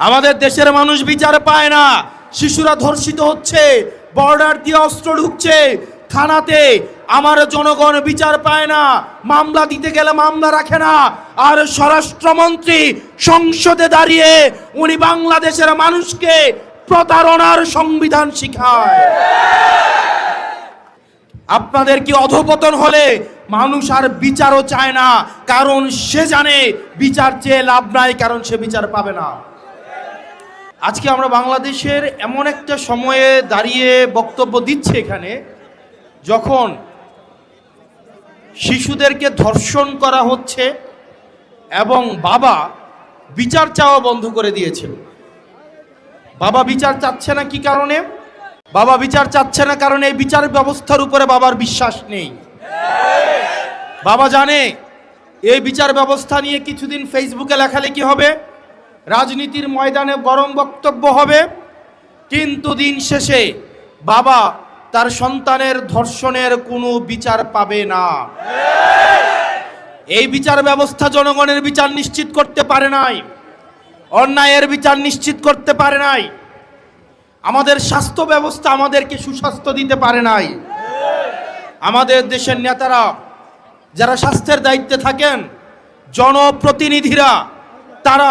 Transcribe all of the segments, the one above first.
আমাদের দেশের মানুষ বিচার পায় না, শিশুরা ধর্ষিত হচ্ছে, বর্ডার দিয়ে অস্ত্র ঢুকছে থানাতে, আমার জনগণ বিচার পায় না, মামলা দিতে গেলে মামলা রাখে না, আর স্বরাষ্ট্রমন্ত্রী সংসদে দাঁড়িয়ে উনি বাংলাদেশের মানুষকে প্রতারণার সংবিধান শিখায়। আপনাদের কি অধপতন হলে মানুষ আর বিচারও চায় না, কারণ সে জানে বিচার চেয়ে লাভ নাই, কারণ সে বিচার পাবে না। আজকে আমরা বাংলাদেশের এমন একটা সময়ে দাঁড়িয়ে বক্তব্য দিচ্ছি এখানে, যখন শিশুদেরকে ধর্ষণ করা হচ্ছে এবং বাবা বিচার চাওয়া বন্ধ করে দিয়েছে। বাবা বিচার চাচ্ছে না কি কারণে? বাবা বিচার চাচ্ছে না কারণ এই বিচার ব্যবস্থার উপরে বাবার বিশ্বাস নেই। বাবা জানে এই বিচার ব্যবস্থা নিয়ে কিছুদিন ফেসবুকে লেখালেখি হবে, রাজনীতির ময়দানে গরম বক্তব্য হবে, কিন্তু দিন শেষে বাবা তার সন্তানের ধর্ষণের কোনো বিচার পাবে না। এই বিচার ব্যবস্থা জনগণের বিচার নিশ্চিত করতে পারে নাই, অন্যায়ের বিচার নিশ্চিত করতে পারে নাই, আমাদের স্বাস্থ্য ব্যবস্থা আমাদেরকে সুস্বাস্থ্য দিতে পারে নাই। আমাদের দেশের নেতারা যারা স্বাস্থ্যের দায়িত্বে থাকেন, জনপ্রতিনিধিরা, তারা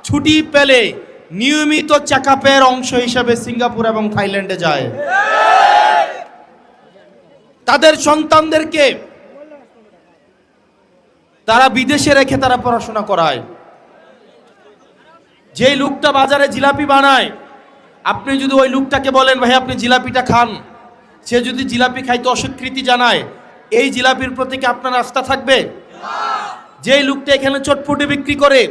ছুটি পেলে নিয়মিত চেকআপের অংশ হিসেবে সিঙ্গাপুর এবং থাইল্যান্ডে যায়। তাদের সন্তানদেরকে তারা বিদেশে রেখে তারা পড়াশোনা করায়। যেই লোকটা বাজারে জিলাপি বানায়, আপনি যদি ওই লোকটাকে বলেন ভাই আপনি জিলাপিটা খান, সে যদি জিলাপি খাইতে অস্বীকৃতি জানায়, এই জিলাপির প্রতি কি আপনার আস্থা থাকবে? যেই লোকটা এখানে চটপটি বিক্রি করে,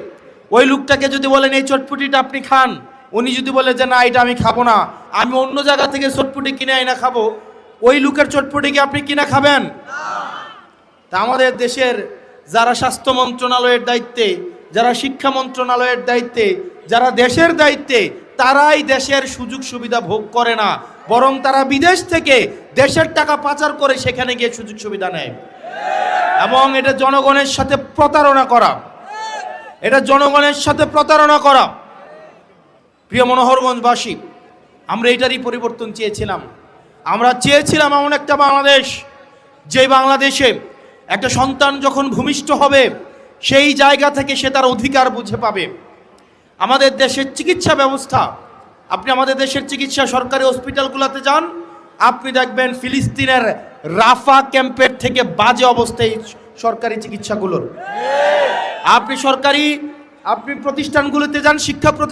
ওই লোকটাকে যদি বলেন এই চটপটিটা আপনি খান, উনি যদি বলে যে না এটা আমি খাবো না, আমি অন্য জায়গা থেকে চটপটি কিনে আইনা খাবো, ওই লোকের চটপটি কি আপনি কিনা খাবেন? তা আমাদের দেশের যারা স্বাস্থ্য মন্ত্রণালয়ের দায়িত্বে, যারা শিক্ষা মন্ত্রণালয়ের দায়িত্বে, যারা দেশের দায়িত্বে, তারাই দেশের সুযোগ সুবিধা ভোগ করে না, বরং তারা বিদেশ থেকে দেশের টাকা পাচার করে সেখানে গিয়ে সুযোগ সুবিধা নেয়। এবং এটা জনগণের সাথে প্রতারণা করা, এটা জনগণের সাথে প্রতারণা করা। প্রিয় মনোহরগঞ্জবাসী, আমরা এটারই পরিবর্তন চেয়েছিলাম। আমরা চেয়েছিলাম এমন একটা বাংলাদেশ, যে বাংলাদেশে একটা সন্তান যখন ভূমিষ্ঠ হবে সেই জায়গা থেকে সে তার অধিকার বুঝে পাবে। আমাদের দেশের চিকিৎসা ব্যবস্থা, আপনি আমাদের দেশের চিকিৎসা সরকারি হসপিটালগুলোতে যান, আপনি দেখবেন ফিলিস্তিনের রাফা ক্যাম্পের থেকে বাজে অবস্থায় সরকারি চিকিৎসাগুলোর। আপনি প্রতিষ্ঠানগুলোতে যান, শিক্ষা